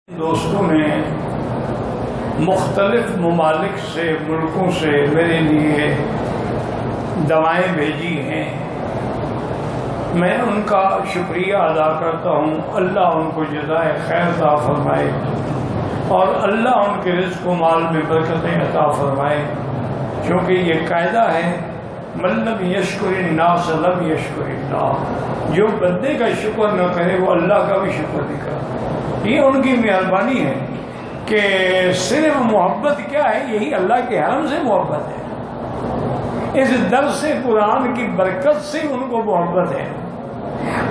دوستوں نے مختلف ممالک سے ملکوں سے میرے لیے دوائیں بھیجی ہیں. میں ان کا شکریہ ادا کرتا ہوں. اللہ ان کو جزائے خیر عطا فرمائے اور اللہ ان کے رزق و مال میں برکتیں عطا فرمائے، کیونکہ یہ قاعدہ ہے من لم یشکر الناس لم یشکر اللہ. جو بندے کا شکر نہ کرے وہ اللہ کا بھی شکر نہیں کرتا. یہ ان کی مہربانی ہے کہ صرف محبت کیا ہے، یہی اللہ کے حرم سے محبت ہے. اس درس قرآن کی برکت سے ان کو محبت ہے.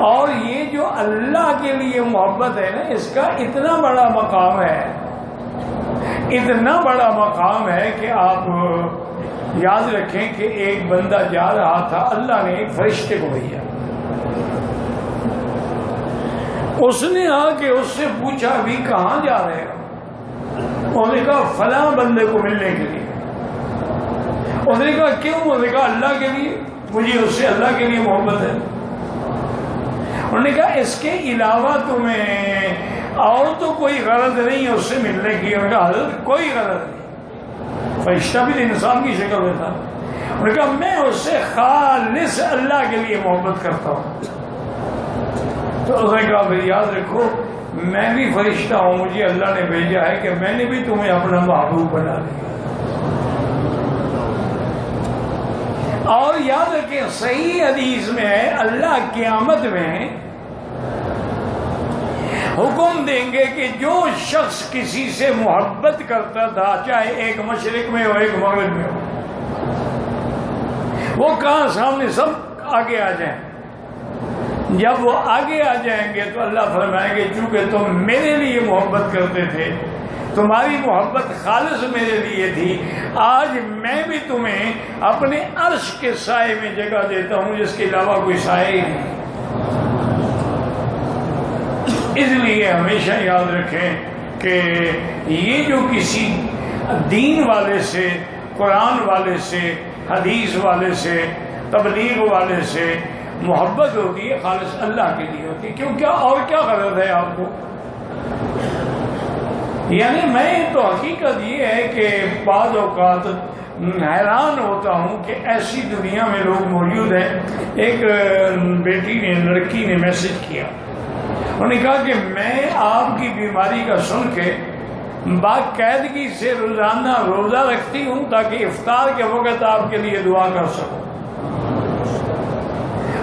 اور یہ جو اللہ کے لیے محبت ہے نا، اس کا اتنا بڑا مقام ہے، اتنا بڑا مقام ہے کہ آپ یاد رکھیں کہ ایک بندہ جا رہا تھا، اللہ نے ایک فرشتے کو بھیجا. اس نے آ کے اس سے پوچھا ابھی کہاں جا رہے ہو؟ انہوں نے کہا فلاں بندے کو ملنے کے لیے. انہوں نے کہا کیوں؟ انہوں نے کہا اللہ کے لیے، مجھے اس سے اللہ کے لیے محبت ہے. انہوں نے کہا اس کے علاوہ تمہیں اور تو کوئی غرض نہیں ہے اس سے ملنے کی؟ انہوں نے کہا حضرت کوئی غرض نہیں. فرشتہ بھی انسان کی شکل میں تھا. انہوں نے کہا میں اس سے خالص اللہ کے لیے محبت کرتا ہوں. تو اس نے کہا پھر یاد رکھو میں بھی فرشتہ ہوں، مجھے اللہ نے بھیجا ہے کہ میں نے بھی تمہیں اپنا محبوب بنا دیا. اور یاد رکھیں صحیح حدیث میں ہے اللہ قیامت میں حکم دیں گے کہ جو شخص کسی سے محبت کرتا تھا، چاہے ایک مشرق میں ہو ایک مغرب میں ہو، وہ کہاں سامنے سب آگے آ جائیں. جب وہ آگے آ جائیں گے تو اللہ فرمائیں گے چونکہ تم میرے لیے محبت کرتے تھے، تمہاری محبت خالص میرے لیے تھی، آج میں بھی تمہیں اپنے عرش کے سائے میں جگہ دیتا ہوں جس کے علاوہ کوئی سائے ہی نہیں. اس لیے ہمیشہ یاد رکھیں کہ یہ جو کسی دین والے سے، قرآن والے سے، حدیث والے سے، تبلیغ والے سے محبت ہوتی ہے خالص اللہ کے لیے ہوتی ہے. کیوں؟ کیا اور کیا غرض ہے آپ کو؟ یعنی میں تو حقیقت یہ ہے کہ بعض اوقات حیران ہوتا ہوں کہ ایسی دنیا میں لوگ موجود ہیں. ایک بیٹی نے، لڑکی نے میسج کیا، انہوں نے کہا کہ میں آپ کی بیماری کا سن کے باقاعدگی سے روزانہ روزہ رکھتی ہوں تاکہ افطار کے وقت آپ کے لیے دعا کر سکوں،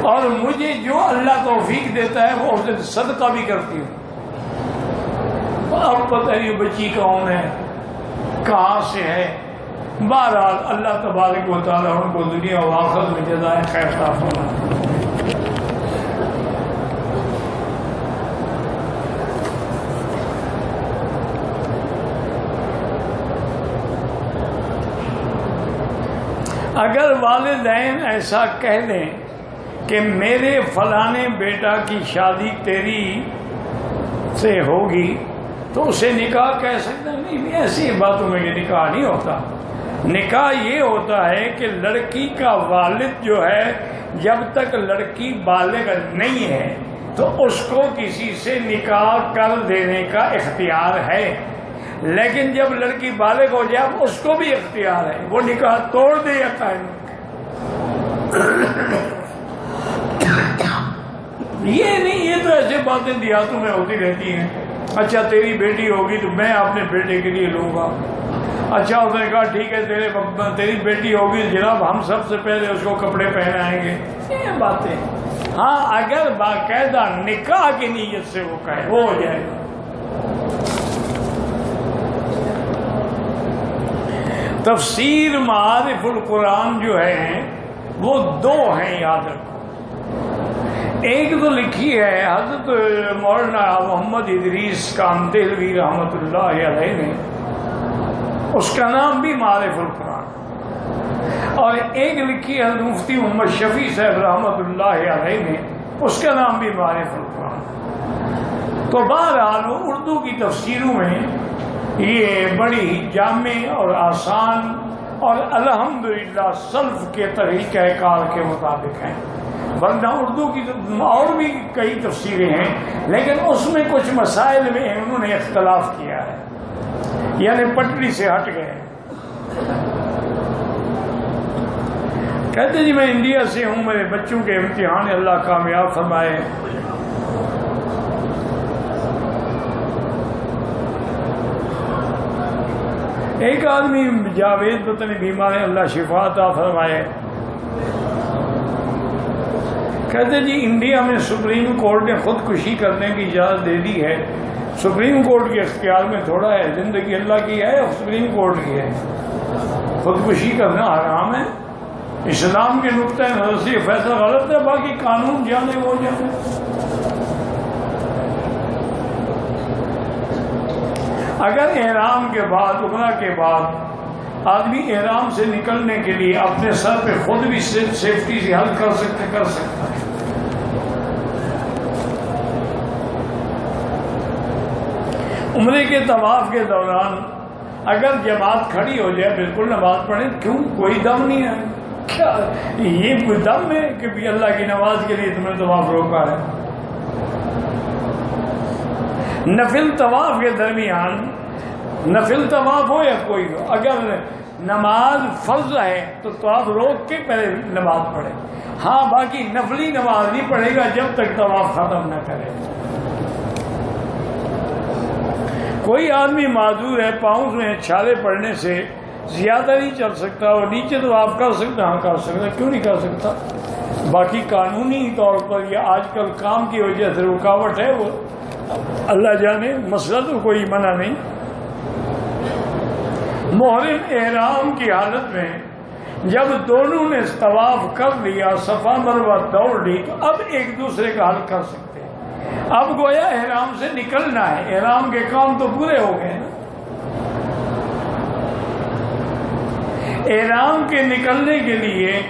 اور مجھے جو اللہ توفیق دیتا ہے وہ اس دن صدقہ بھی کرتی ہوں. اب پتہ نہیں بچی کون ہے، کہاں سے ہے. بہرحال اللہ تبارک و تعالیٰ ان کو دنیا و آخرت میں جزائے خیر عطا فرمائے. اگر والدین ایسا کہہ دیں کہ میرے فلانے بیٹا کی شادی تیری سے ہوگی تو اسے نکاح کہہ سکتے ہیں؟ نہیں، ایسی باتوں میں یہ نکاح نہیں ہوتا. نکاح یہ ہوتا ہے کہ لڑکی کا والد جو ہے جب تک لڑکی بالغ نہیں ہے تو اس کو کسی سے نکاح کر دینے کا اختیار ہے، لیکن جب لڑکی بالغ ہو جائے اس کو بھی اختیار ہے وہ نکاح توڑ دے یا قائم. یہ نہیں، یہ تو ایسے باتیں دیہاتوں میں ہوتی رہتی ہیں. اچھا تیری بیٹی ہوگی تو میں اپنے بیٹے کے لیے لوں گا. اچھا اس نے کہا ٹھیک ہے تیری بیٹی ہوگی جناب ہم سب سے پہلے اس کو کپڑے پہنائیں گے. یہ باتیں ہاں اگر باقاعدہ نکاح کی نیت سے وہ کہے وہ ہو جائے گا. تفسیر معارف القرآن جو ہے وہ دو ہیں، یاد رکھو. ایک تو لکھی ہے حضرت مولانا محمد ادریس کامدہلوی رحمۃ اللہ علیہ نے، اس کا نام بھی معارف القرآن. اور ایک لکھی ہے حضرت مفتی محمد شفیع صاحب رحمۃ اللہ علیہ نے، اس کا نام بھی معارف القرآن. تو بہرحال اردو کی تفسیروں میں یہ بڑی جامع اور آسان اور الحمدللہ سلف کے طریقہ کار کے مطابق ہیں. ورنہ اردو کی اور بھی کئی تفسیریں ہیں، لیکن اس میں کچھ مسائل میں انہوں نے اختلاف کیا ہے، یعنی پٹری سے ہٹ گئے۔ کہتے جی میں انڈیا سے ہوں، میرے بچوں کے امتحان اللہ کامیاب فرمائے۔ ایک آدمی جاوید پتہ نہیں بیمار ہے، اللہ شفا عطا فرمائے۔ کہتے جی انڈیا میں سپریم کورٹ نے خودکشی کرنے کی اجازت دے دی ہے، سپریم کورٹ کے اختیار میں تھوڑا ہے، زندگی اللہ کی ہے سپریم کورٹ کی ہے، خودکشی کرنا حرام ہے، اسلام کے نقطۂ نظر سے یہ فیصلہ غلط ہے، باقی قانون جانے وہ جانے۔ اگر احرام کے بعد، عمرہ کے بعد آدمی احرام سے نکلنے کے لیے اپنے سر پہ خود بھی سیفٹی سے حل کر سکتا ہے۔ عمرے کے طواف کے دوران اگر جماعت کھڑی ہو جائے بالکل نماز پڑھیں، کیوں؟ کوئی دم نہیں ہے، کیا یہ کوئی دم ہے کہ بھی اللہ کی نماز کے لیے تم نے طواف روکا ہے؟ نفل طواف کے درمیان، نفل طواف ہو یا کوئی ہو، اگر نماز فرض ہے تو طواف روک کے پہلے نماز پڑھے، ہاں باقی نفلی نماز نہیں پڑھے گا جب تک طواف ختم نہ کرے۔ کوئی آدمی معذور ہے، پاؤں میں چھالے پڑنے سے زیادہ نہیں چل سکتا، اور نیچے طواف کر سکتا، ہاں کر سکتا، کیوں نہیں کر سکتا؟ باقی قانونی طور پر یہ آج کل کام کی وجہ سے رکاوٹ ہے، وہ اللہ جانے، مسئلہ تو کوئی منع نہیں۔ محرم احرام کی حالت میں جب دونوں نے طواف کر لیا، صفا مروہ دوڑ لی، تو اب ایک دوسرے کا حل کر سکتے ہیں۔ اب گویا احرام سے نکلنا ہے، احرام کے کام تو پورے ہو گئے نا۔ احرام کے نکلنے کے لیے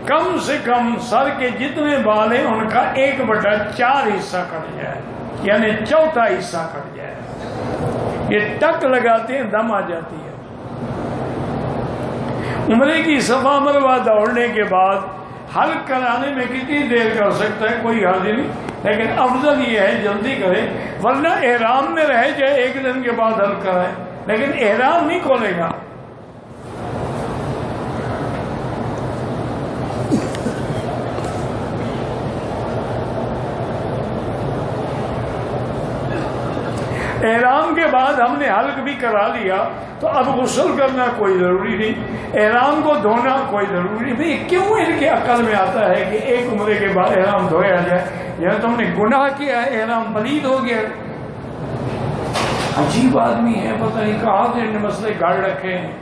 کم سے کم سر کے جتنے بال ہیں ان کا 1/4 حصہ کٹ جائے، یعنی چوتھا حصہ کٹ جائے۔ یہ ٹک لگاتے ہیں دم آ جاتی ہے۔ عمرے کی صفا مروہ دوڑنے کے بعد حل کرانے میں کتنی دیر کر سکتا ہے؟ کوئی حل نہیں، لیکن افضل یہ ہے جلدی کرے، ورنہ احرام میں رہ جائے، ایک دن کے بعد حل کرائے، لیکن احرام نہیں کھولے گا۔ احرام کے بعد ہم نے حلق بھی کرا لیا تو اب غسل کرنا کوئی ضروری نہیں، احرام کو دھونا کوئی ضروری نہیں۔ کیوں ان کے عقل میں آتا ہے کہ ایک عمرے کے بعد احرام دھویا جائے؟ یعنی تم نے گناہ کیا ہے، احرام پلید ہو گیا۔ عجیب آدمی ہے، پتہ نہیں کہاں سے ان مسئلے گاڑ رکھے ہیں۔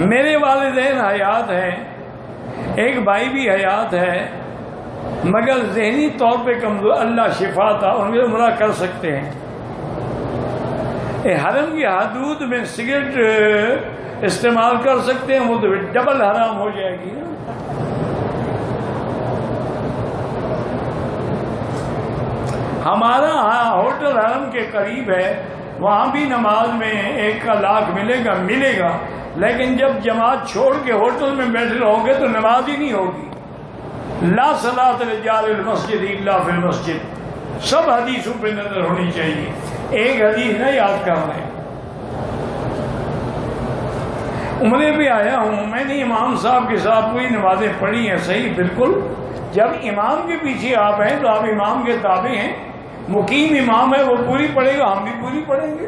میرے والدین حیات ہیں، ایک بھائی بھی حیات ہے، مگر ذہنی طور پہ کمزور، اللہ شفا تھا، ان میں عمرہ کر سکتے ہیں۔ حرم کی حدود میں سگریٹ استعمال کر سکتے ہیں، وہ تو ڈبل حرام ہو جائے گی۔ ہمارا ہوٹل حرم کے قریب ہے، وہاں بھی نماز میں 1 کا لاکھ ملے گا، لیکن جب جماعت چھوڑ کے ہوٹل میں بیٹھے رہو گے تو نماز ہی نہیں ہوگی۔ لا صلاۃ رجال المسجد الا فی المسجد، سب حدیثوں پہ نظر ہونی چاہیے، ایک حدیث نہ یاد کر رہے۔ عمرے پہ آیا ہوں، میں نے امام صاحب کے ساتھ کوئی نمازیں پڑھی ہیں، صحیح بالکل۔ جب امام کے پیچھے آپ ہیں تو آپ امام کے تابع ہیں، مقیم امام ہے وہ پوری پڑھے گا، ہم بھی پوری پڑھیں گے۔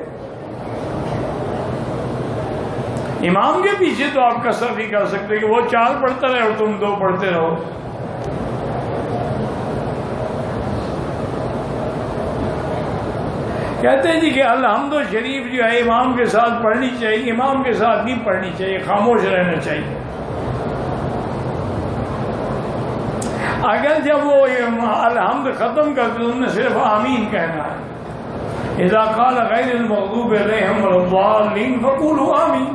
امام کے پیچھے تو آپ قصر نہیں کر سکتے کہ وہ 4 پڑھتا رہے اور تم 2 پڑھتے رہو۔ کہتے ہیں جی کہ الحمد شریف جو ہے امام کے ساتھ پڑھنی چاہیے، امام کے ساتھ نہیں پڑھنی چاہیے، خاموش رہنا چاہیے۔ اگر جب وہ الحمد ختم کرتے تو انہیں صرف آمین کہنا ہے۔ اذا قال غیر المغضوب علیہم ولا الضالین فقولوا آمین۔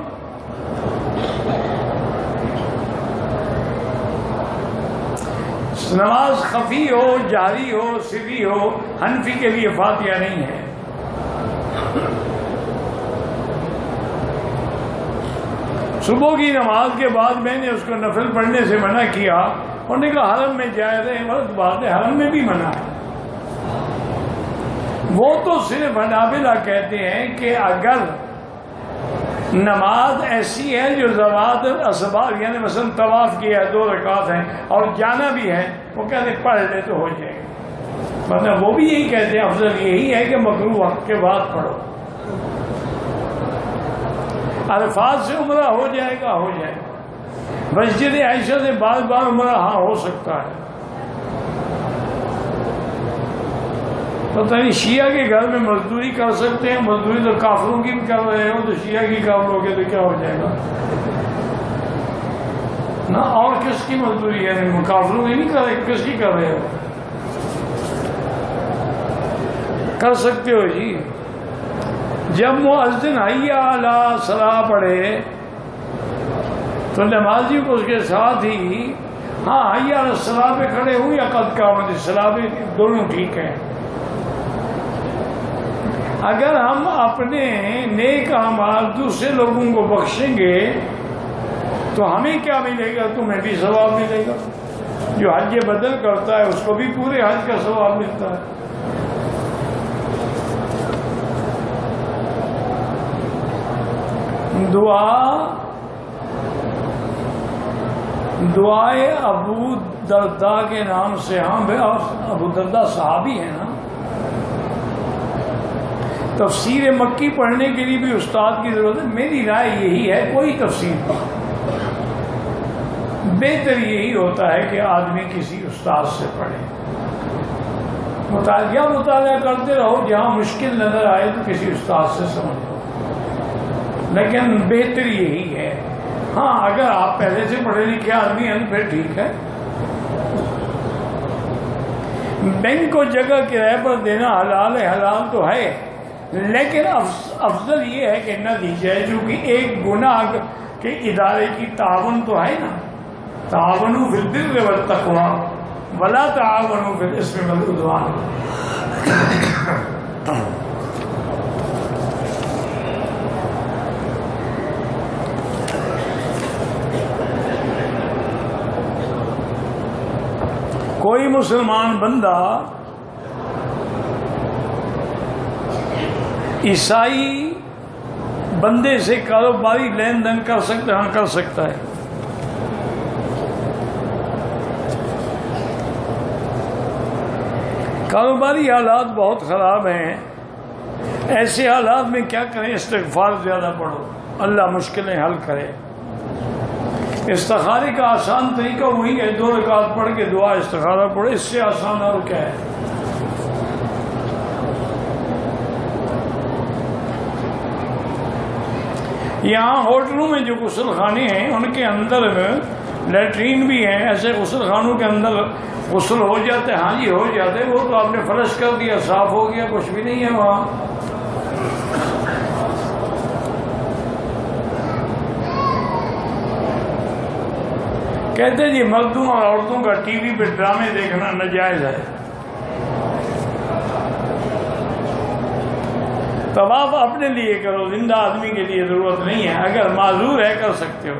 نماز خفی ہو، جہری ہو، سری ہو، حنفی کے لیے فاتحہ نہیں ہے۔ صبح کی نماز کے بعد میں نے اس کو نفل پڑھنے سے منع کیا، انہوں نے کہا حرم میں جائز ہے، غلط بات ہے، حرم میں بھی منع ہے۔ وہ تو صرف حنابلہ کہتے ہیں کہ اگر نماز ایسی ہے جو ذوات الاسباب، یعنی مثلا طواف کیا ہے 2 رکعت ہیں اور جانا بھی ہے، وہ کہتے ہیں پڑھ لے تو ہو جائے گا، مطلب وہ بھی یہی کہتے ہیں افضل یہی ہے کہ مکروہ وقت کے بعد پڑھو، الفاظ سے عمرہ ہو جائے گا، ہو جائے گا۔ مسجد عائشہ سے بار بار عمرہ ہاں ہو سکتا ہے۔ پتہ نہیں شیعہ کے گھر میں مزدوری کر سکتے ہیں، مزدوری تو کافروں کی بھی کر رہے ہو، تو شیعہ کی کافروں کے تو کیا ہو جائے گا نا؟ اور کس کی مزدوری ہے؟ کافروں کی نہیں کر رہے، کس کی کر رہے ہو؟ کر سکتے ہو جی۔ جب مؤذن حی علی الصلاۃ پڑھے تو نمازی کو اس کے ساتھ ہی ہاں حی علی الصلاۃ پہ کھڑے ہوئے یا قد قامت الصلاۃ پہ، دونوں ٹھیک ہیں۔ اگر ہم اپنے نیک اعمال دوسرے لوگوں کو بخشیں گے تو ہمیں کیا ملے گا؟ تمہیں بھی ثواب ملے گا۔ جو حج بدل کرتا ہے اس کو بھی پورے حج کا ثواب ملتا ہے۔ دعائے ابو درداء کے نام سے، ہاں ابو درداء صحابی ہیں نا۔ تفسیر مکی پڑھنے کے لیے بھی استاد کی ضرورت ہے۔ میری رائے یہی ہے کوئی تفسیر بہتر یہی ہوتا ہے کہ آدمی کسی استاد سے پڑھے، مطالعہ کرتے رہو، جہاں مشکل نظر آئے تو کسی استاد سے سمجھو، لیکن بہتر یہی ہے۔ ہاں اگر آپ پہلے سے پڑھے لکھے آدمی ہیں پھر ٹھیک ہے۔ بینک کو جگہ کرائے پر دینا حلال ہے، حلال تو ہے، لیکن افضل یہ ہے کہ نہ دی جائے، چونکہ ایک گناہ کے ادارے کی تعاون تو ہے نا، تعاونوا فی البر والتقوی ولا تعاونوا فی الاثم والعدوان۔ کوئی مسلمان بندہ عیسائی بندے سے کاروباری لین دین کر سکتا ہے؟ ہاں کر سکتا ہے۔ کاروباری حالات بہت خراب ہیں، ایسے حالات میں کیا کریں؟ استغفار زیادہ پڑھو، اللہ مشکلیں حل کرے۔ استخارے کا آسان طریقہ وہی ہے، 2 رکعت پڑھ کے دعا استخارہ پڑھو، اس سے آسان اور کیا ہے؟ یہاں ہوٹلوں میں جو غسل خانے ہیں ان کے اندر لیٹرین بھی ہیں، ایسے غسل خانوں کے اندر غسل ہو جاتے ہیں؟ ہاں جی ہو جاتے ہیں، وہ تو آپ نے فلش کر دیا، صاف ہو گیا، کچھ بھی نہیں ہے وہاں۔ کہتے جی مردوں اور عورتوں کا ٹی وی پہ ڈرامے دیکھنا ناجائز ہے۔ طواف اپنے لیے کرو، زندہ آدمی کے لیے ضرورت نہیں ہے، اگر معذور ہے کر سکتے ہو،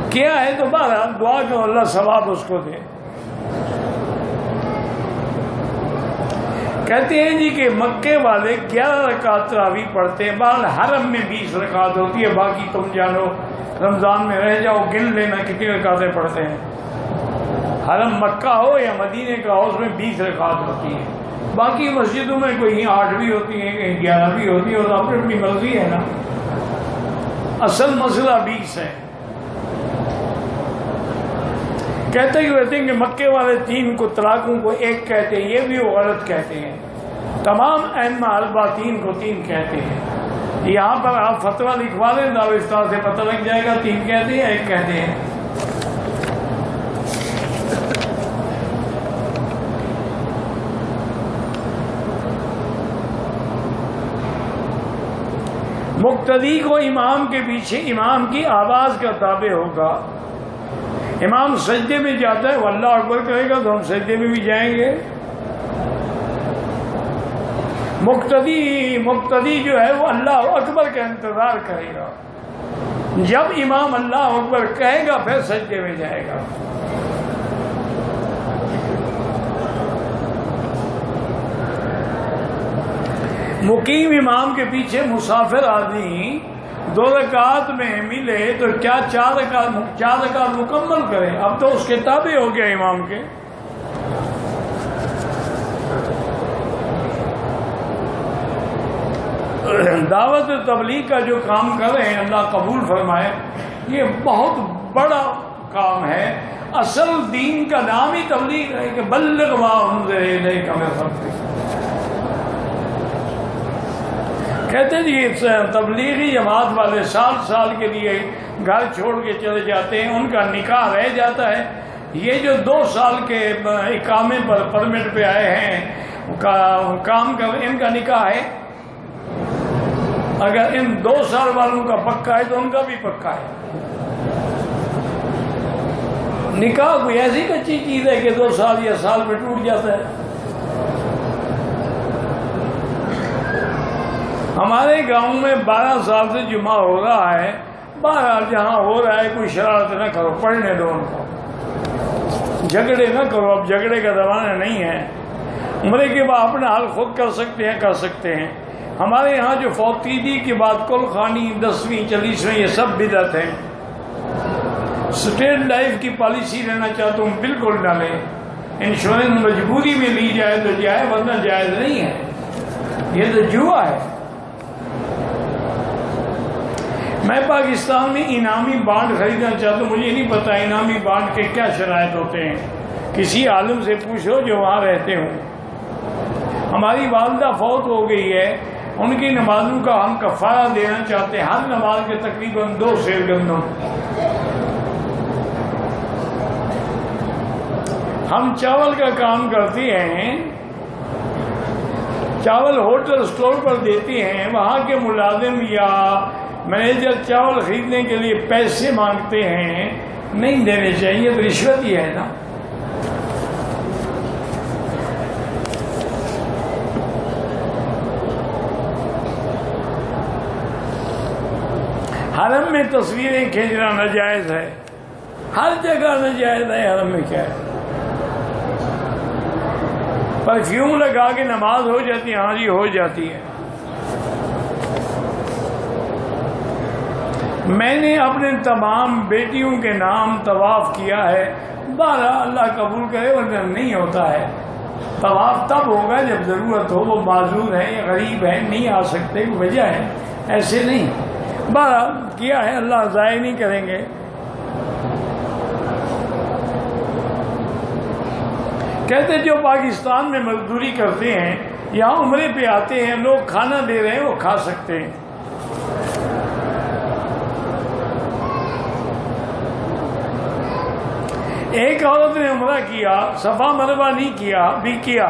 کیا ہے تو بہرحال دعا کرو اللہ ثواب اس کو دے۔ کہتے ہیں جی کہ مکے والے 11 رکعت تراویح پڑھتے ہیں، بہرحال حرم میں 20 رکعت ہوتی ہے، باقی تم جانو، رمضان میں رہ جاؤ گن لینا کتنی رکعتیں پڑھتے ہیں۔ حرم مکہ ہو یا مدینے کا ہو اس میں 20 رکعت ہوتی ہیں، باقی مسجدوں میں کوئی 8 بھی ہوتی ہیں، کہیں 11 بھی ہوتی ہے، اور اپنی اپنی مرضی ہے نا، اصل مسئلہ 20 ہے۔ کہتے ہیں کہ مکے والے 3 کو طلاقوں کو 1 کہتے ہیں، یہ بھی وہ غلط کہتے ہیں، تمام ائمہ اربعہ 3 کو 3 کہتے ہیں۔ یہاں پر آپ فتویٰ لکھوا دیں، دار الافتاء سے پتہ لگ جائے گا 3 کہتے ہیں 1 کہتے ہیں۔ مقتدی کو امام کے پیچھے امام کی آواز کا تابع ہوگا۔ امام سجدے میں جاتا ہے وہ اللہ اکبر کہے گا تو ہم سجدے میں بھی جائیں گے۔ مقتدی جو ہے وہ اللہ اکبر کا انتظار کرے گا۔ جب امام اللہ اکبر کہے گا پھر سجدے میں جائے گا. مقیم امام کے پیچھے مسافر آدمی 2 رکعت میں ملے تو کیا 4 رکعت مکمل کرے؟ اب تو اس کے تابع ہو گیا امام کے. دعوت تبلیغ کا جو کام کر رہے ہیں اللہ قبول فرمائے، یہ بہت بڑا کام ہے. اصل دین کا نام ہی تبلیغ ہے کہ بلغ ما انزل الیک من ربک. کہتے ہیں جی تبلیغی جماعت والے سال کے لیے گھر چھوڑ کے چلے جاتے ہیں، ان کا نکاح رہ جاتا ہے. یہ جو 2 سال کے اقامے پر پرمٹ پہ آئے ہیں کام کر، ان کا نکاح ہے. اگر ان 2 سال والوں کا پکا ہے تو ان کا بھی پکا ہے. نکاح کوئی ایسی کچی چیز ہے کہ 2 سال یا سال میں ٹوٹ جاتا ہے. ہمارے گاؤں میں 12 سال سے جمعہ ہو رہا ہے. بہرحال جہاں ہو رہا ہے کوئی شرارت نہ کرو، پڑھنے دو ان کو، جھگڑے نہ کرو. اب جھگڑے کا زمانہ نہیں ہے. عمرے کے بعد اپنا حل خود کر سکتے ہیں. ہمارے ہاں جو فوتیدی کے بعد کل خانی 10ویں 40ویں یہ سب بدعت ہیں. اسٹیٹ لائف کی پالیسی لینا چاہتا ہوں بالکل نہ لیں. انشورنس مجبوری میں لی جائے تو جائے، ورنہ جائز نہیں ہے. یہ تو جوا ہے. میں پاکستان میں انعامی بانڈ خریدنا چاہتا ہوں. مجھے نہیں پتا انعامی بانڈ کے کیا شرائط ہوتے ہیں. کسی عالم سے پوچھو جو وہاں رہتے ہوں. ہماری والدہ فوت ہو گئی ہے، ان کی نمازوں کا ہم کفارہ دینا چاہتے ہیں. ہر نماز کے تقریباً 2 سیر گندم. ہم چاول کا کام کرتے ہیں، چاول ہوٹل سٹور پر دیتے ہیں. وہاں کے ملازم یا مینیجر چاول خریدنے کے لیے پیسے مانگتے ہیں. نہیں دینے چاہیے، تو رشوت ہی ہے نا. حرم میں تصویریں کھینچنا ناجائز ہے. ہر جگہ ناجائز ہے. حرم میں کیا ہے؟ پرفیوم لگا کے نماز ہو جاتی ہے. ہاں جی ہو جاتی ہے. میں نے اپنے تمام بیٹیوں کے نام طواف کیا ہے. بہرحال اللہ قبول کرے، ورنہ نہیں ہوتا ہے. طواف تب ہوگا جب ضرورت ہو. وہ معذور ہے یا غریب ہے، نہیں آ سکتے، وجہ ہے، ایسے نہیں. بہرحال کیا ہے، اللہ ضائع نہیں کریں گے. کہتے جو پاکستان میں مزدوری کرتے ہیں، یہاں عمرے پہ آتے ہیں، لوگ کھانا دے رہے ہیں، وہ کھا سکتے ہیں. ایک عورت نے عمرہ کیا، صفا مروہ نہیں کیا، بھی کیا،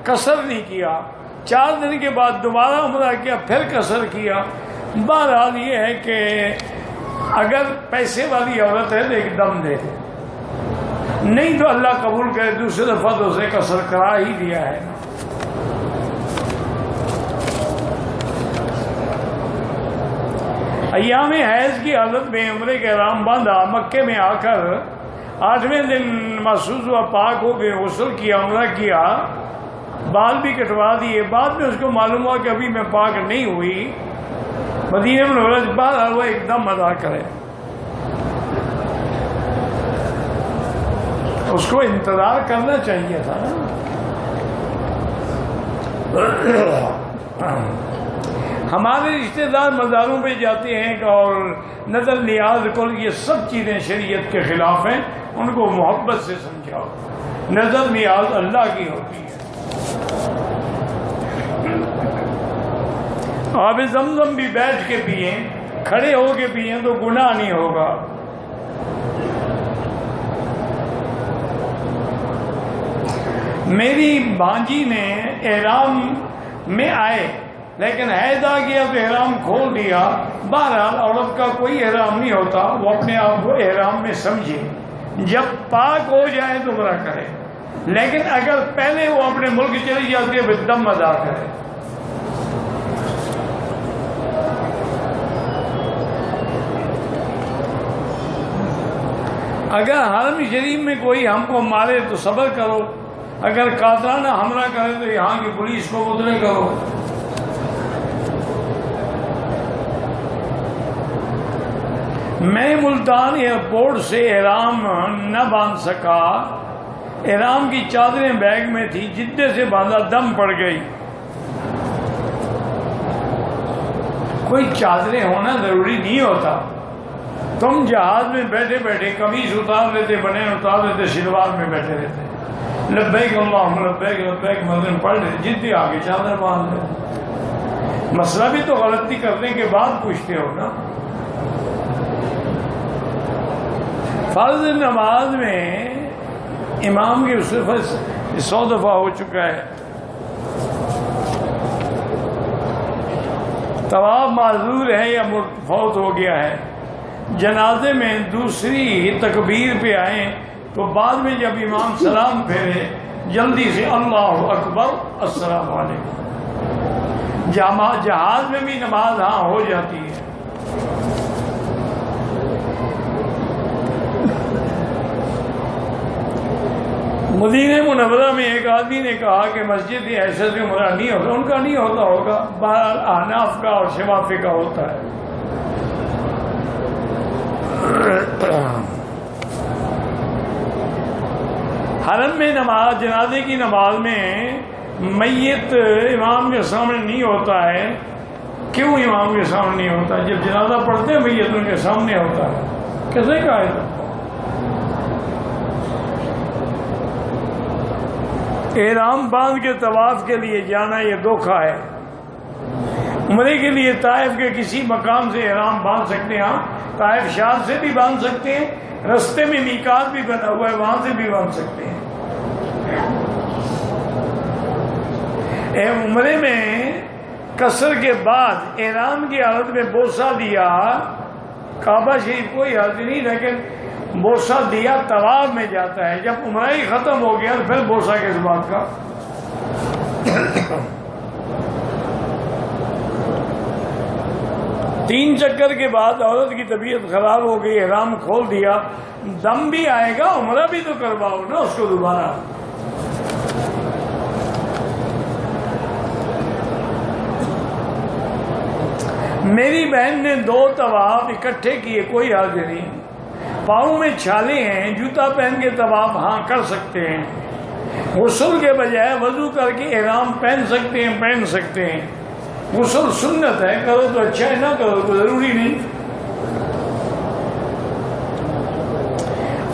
قصر نہیں کیا. 4 دن کے بعد دوبارہ عمرہ کیا، پھر قصر کیا. بہرحال یہ ہے کہ اگر پیسے والی عورت ہے تو ایک دم دے، نہیں تو اللہ قبول کرے دوسری دفعہ تو اسے قصر کرا ہی دیا ہے. ایام حیض کی حالت میں عمرے کا احرام باندھا، مکے میں آ کر 8ویں دن محسوس ہوا، پاک ہو گئے، غسل کیا، عمرہ کیا، بال بھی کٹوا دیے. بعد میں اس کو معلوم ہوا کہ ابھی میں پاک نہیں ہوئی. مدینہ منورہ سے باہر وہ ایک دم ادا کرے. اس کو انتظار کرنا چاہیے تھا نا. ہمارے رشتہ دار مزاروں پہ جاتے ہیں اور نظر نیاز کل، یہ سب چیزیں شریعت کے خلاف ہیں. ان کو محبت سے سمجھاؤ. نظر نیاز اللہ کی ہوتی ہے. آب زمزم بھی بیٹھ کے پئیں، کھڑے ہو کے پئیں تو گناہ نہیں ہوگا. میری بھانجی نے احرام میں آئے لیکن حیض آ گیا تو احرام کھول دیا. بہرحال عورت کا کوئی احرام نہیں ہوتا، وہ اپنے آپ کو احرام میں سمجھے. جب پاک ہو جائے تو عمرہ کرے، لیکن اگر پہلے وہ اپنے ملک چلی جاتی ہے پھر دم ادا کرے. اگر حرم شریف میں کوئی ہم کو مارے تو صبر کرو، اگر قاتلانہ حملہ کرے تو یہاں کی پولیس کو مطلع کرو۔ میں ملتان ایئرپورٹ سے احرام نہ باندھ سکا، احرام کی چادریں بیگ میں تھی، جدے سے باندھا دم پڑ گئی۔ کوئی چادریں ہونا ضروری نہیں ہوتا، تم جہاز میں بیٹھے بیٹھے قمیص اتار لیتے، بنین اتار لیتے، شلوار میں بیٹھے رہتے، لبیک اللہم لبیک لبیک مدن پڑھ لیتے، جدے آگے چادر باندھ لیتے۔ مسئلہ بھی تو غلطی کرنے کے بعد پوچھتے ہو نا۔ فرض نماز میں امام کی صرف 100 دفعہ ہو چکا ہے، طواف معذور ہے یا فوت ہو گیا ہے، جنازے میں دوسری تکبیر پہ آئیں تو بعد میں جب امام سلام پھیرے جلدی سے اللہ اکبر السلام علیکم۔ جہاز میں بھی نماز ہاں ہو جاتی ہے۔ مدینہ منورہ میں ایک آدمی نے کہا کہ مسجد ایسے سے مراد نہیں ہوتا، ان کا نہیں ہوتا ہوگا، بہرحال احناف کا اور شفافی کا ہوتا ہے۔ حرم میں نماز، جنازے کی نماز میں میت امام کے سامنے نہیں ہوتا ہے۔ کیوں امام کے سامنے نہیں ہوتا؟ جب جنازہ پڑھتے ہیں میت ان کے سامنے ہوتا ہے۔ کیسے کہا ہے؟ احرام باندھ کے طواف کے لیے جانا یہ دھوکہ ہے۔ عمرے کے لیے طائف کے کسی مقام سے احرام باندھ سکتے ہیں، طائف شاد سے بھی باندھ سکتے ہیں، رستے میں میقات بھی بنا ہوا ہے وہاں سے بھی باندھ سکتے ہیں۔ عمرے میں قصر کے بعد احرام کی حالت میں بوسہ دیا، کعبہ شریف کوئی حرج نہیں، لیکن بوسہ دیا طواف میں جاتا ہے۔ جب عمرہ ہی ختم ہو گیا تو پھر بوسہ کس بات کا؟ تین چکر کے بعد عورت کی طبیعت خراب ہو گئی، احرام کھول دیا، دم بھی آئے گا، عمرہ بھی تو کرواؤ نا اس کو دوبارہ۔ میری بہن نے 2 طواف اکٹھے کیے، کوئی حرج نہیں۔ پاؤں میں چھالے ہیں، جوتا پہن کے طواف ہاں کر سکتے ہیں، غسل کے بجائے وضو کر کے احرام پہن سکتے ہیں۔ غسل سنت ہے، کرو تو اچھا ہے، نہ کرو تو ضروری نہیں۔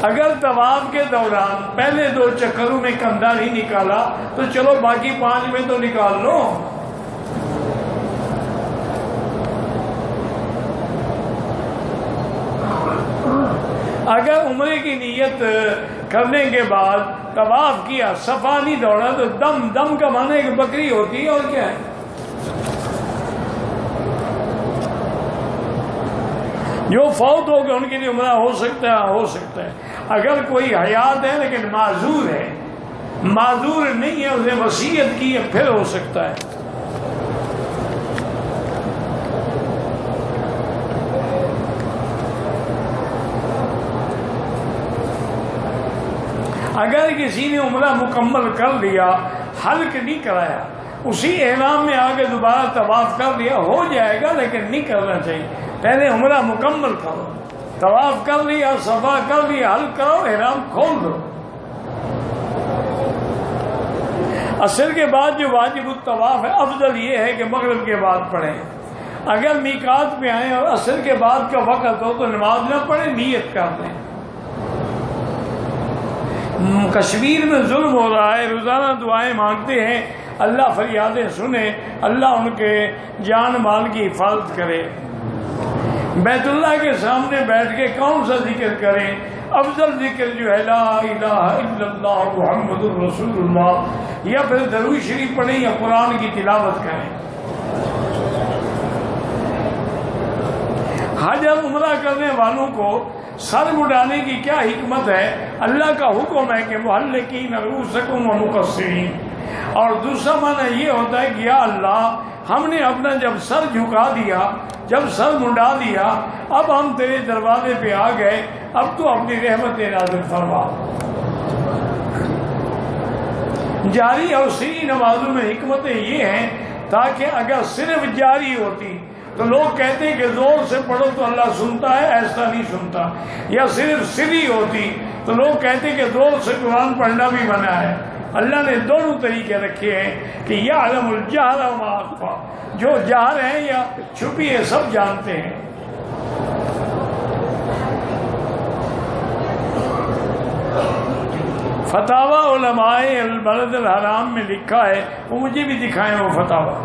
اگر طواف کے دوران پہلے 2 چکروں میں کندھا نہیں نکالا تو چلو باقی 5 میں تو نکال لو۔ اگر عمرے کی نیت کرنے کے بعد طواف کیا، صفا نہیں دوڑا تو دم کا معنی ایک بکری ہوتی ہے، اور کیا ہے؟ جو فوت ہو گئے ان کے لیے عمرہ ہو سکتا ہے۔ اگر کوئی حیات ہے لیکن معذور ہے، معذور نہیں ہے، اسے وصیت کی ہے، پھر ہو سکتا ہے۔ اگر کسی نے عمرہ مکمل کر لیا، حلق نہیں کرایا، اسی احرام میں آگے دوبارہ طواف کر لیا، ہو جائے گا لیکن نہیں کرنا چاہیے۔ پہلے عمرہ مکمل کرو، طواف کر لیا، صفا کر لیا، حلق کرو، احرام کھول دو۔ عصر کے بعد جو واجب الطواف ہے، افضل یہ ہے کہ مغرب کے بعد پڑھیں۔ اگر میقات پہ آئیں اور عصر کے بعد کا وقت ہو تو نماز نہ پڑھیں، نیت کر دیں۔ کشمیر میں ظلم ہو رہا ہے، روزانہ دعائیں مانگتے ہیں، اللہ فریادیں سنے، اللہ ان کے جان مال کی حفاظت کرے۔ بیت اللہ کے سامنے بیٹھ کے کون سا ذکر کریں؟ افضل ذکر جو ہے لا الہ الا اللہ محمد الرسول اللہ، یا پھر درود شریف پڑھیں یا قرآن کی تلاوت کریں۔ حج اور عمرہ کرنے والوں کو سر مڈانے کی کیا حکمت ہے؟ اللہ کا حکم ہے کہ محلقین رؤوسکم ومقصرین، اور دوسرا معنی یہ ہوتا ہے کہ یا اللہ ہم نے اپنا جب سر جھکا دیا، جب سر منڈا دیا، اب ہم تیرے دروازے پہ آ گئے، اب تو اپنی رحمت نازل فرما۔ جاری اور سری نمازوں میں حکمتیں یہ ہیں تاکہ اگر صرف جاری ہوتی تو لوگ کہتے ہیں کہ زور سے پڑھو تو اللہ سنتا ہے، ایسا نہیں سنتا، یا صرف سری ہوتی تو لوگ کہتے ہیں کہ زور سے قرآن پڑھنا بھی منع ہے۔ اللہ نے دونوں طریقے رکھے ہیں کہ یعلم الجہر وما اخفی، جو جہر ہیں یا چھپی ہے سب جانتے ہیں۔ فتاوی علماء البلد الحرام میں لکھا ہے، وہ مجھے بھی دکھائیں وہ فتاوی۔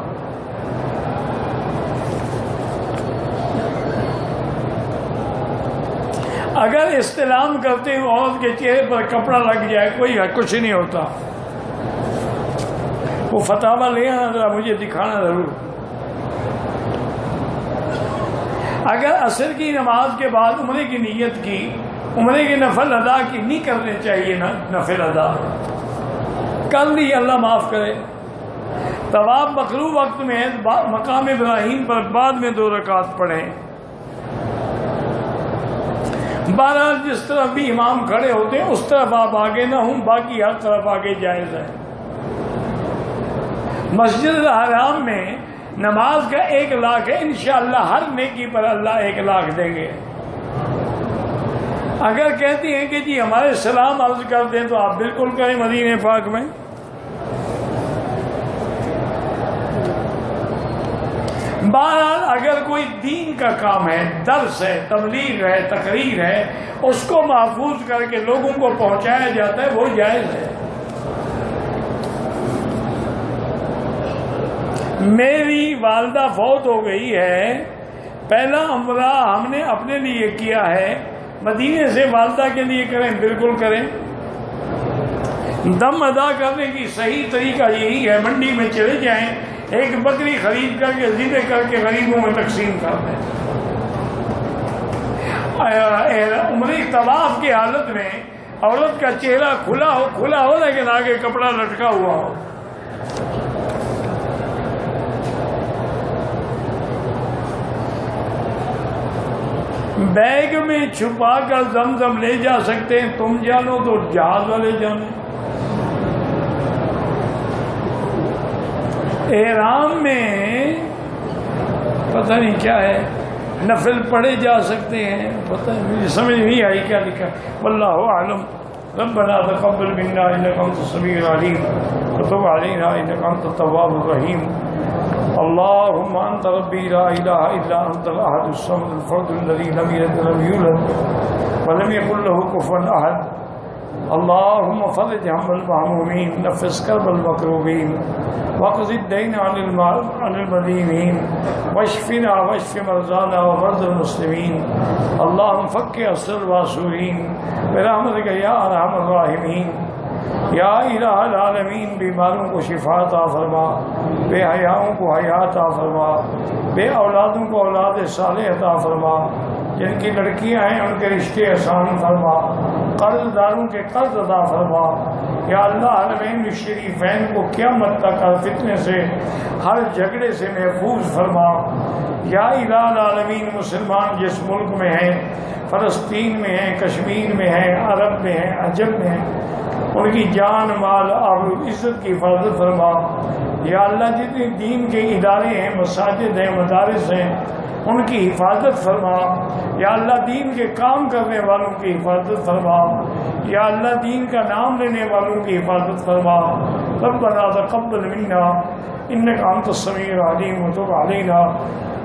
اگر استلام کرتے ہوئے عورت کے چہرے پر کپڑا لگ جائے کوئی کچھ نہیں ہوتا، وہ فتاوی لے آنا ذرا مجھے دکھانا ضرور۔ اگر عصر کی نماز کے بعد عمرے کی نیت کی، عمرے کے نفل ادا کی نہیں کرنے چاہیے، نفل ادا کر لی اللہ معاف کرے۔ طواف مکروہ وقت میں مقام ابراہیم پر بعد میں 2 رکعت پڑھیں۔ بہرحال جس طرف بھی امام کھڑے ہوتے ہیں اس طرف آپ آگے نہ ہوں، باقی ہر طرف آگے جائز ہے۔ مسجد الحرام میں نماز کا 1 لاکھ ہے، انشاءاللہ ہر نیکی پر اللہ 1 لاکھ دیں گے۔ اگر کہتی ہیں کہ جی ہمارے سلام عرض کر دیں تو آپ بالکل کریں مدینہ پاک میں۔ بہرحال اگر کوئی دین کا کام ہے، درس ہے، تبلیغ ہے، تقریر ہے، اس کو محفوظ کر کے لوگوں کو پہنچایا جاتا ہے، وہ جائز ہے۔ میری والدہ فوت ہو گئی ہے، پہلا عمرہ ہم نے اپنے لیے کیا ہے، مدینے سے والدہ کے لیے کریں، بالکل کریں۔ دم ادا کرنے کی صحیح طریقہ یہی ہے، منڈی میں چلے جائیں، ایک بکری خرید کر کے ذبح کر کے غریبوں میں تقسیم کر دیں۔ عمرے طواف کی حالت میں عورت کا چہرہ کھلا ہو لیکن آگے کپڑا لٹکا ہوا ہو۔ بیگ میں چھپا کر زمزم لے جا سکتے ہیں، تم جانو تو جہاز والے جانے۔ احرام میں پتہ نہیں کیا ہے، نفل پڑھے جا سکتے ہیں، پتہ نہیں، مجھے سمجھ نہیں آئی کیا لکھا، واللہ اعلم۔ ربنا تقبل منا انک انت السمیع العلیم وتب علینا انک انت التواب الرحیم۔ اللهم انت ربي لا اله الا انت الاحد الصمد الفرد الذي لم يلد ولم يولد ولم يكن له كفوا احد۔ اللهم فرج هم المهمومين، نفس كرب المكروبين، واقض الدين عن المدينين، واشفنا واشف مرضانا ومرضى المسلمين۔ اللهم فك اسر الواسورين برحمتك يا ارحم الراحمين۔ یا الہ العالمین، بیماروں کو شفا عطا فرما، بے حیاؤں کو حیا عطا فرما، بے اولادوں کو اولاد صالح عطا فرما، جن کی لڑکیاں ہیں ان کے رشتے آسان فرما، قرض داروں کے قرض عطا فرما۔ یا اللہ حرمین الشریفین کو قیامت تک ہر فتنے سے، ہر جھگڑے سے محفوظ فرما۔ یا الہ العالمین، مسلمان جس ملک میں ہیں، فلسطین میں ہیں، کشمیر میں ہیں، عرب میں ہیں، عجم میں ہیں، ان کی جان مال اور عزت کی حفاظت فرما۔ یا اللہ جتنے دین کے ادارے ہیں، مساجد ہیں، مدارس ہیں، ان کی حفاظت فرما۔ یا اللہ دین کے کام کرنے والوں کی حفاظت فرما۔ یا اللہ دین کا نام لینے والوں کی حفاظت فرما۔ ربنا تقبل منا انک انت السمیع العلیم وتب علینا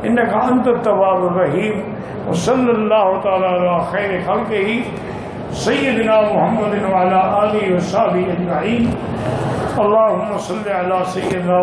انک انت التواب الرحیم۔ وصلی اللہ تعالی علی خیر خلقہ سیدنا محمد وعلی آلہ وصحبہ اجمعین۔ اللہم صلی علی سیدنا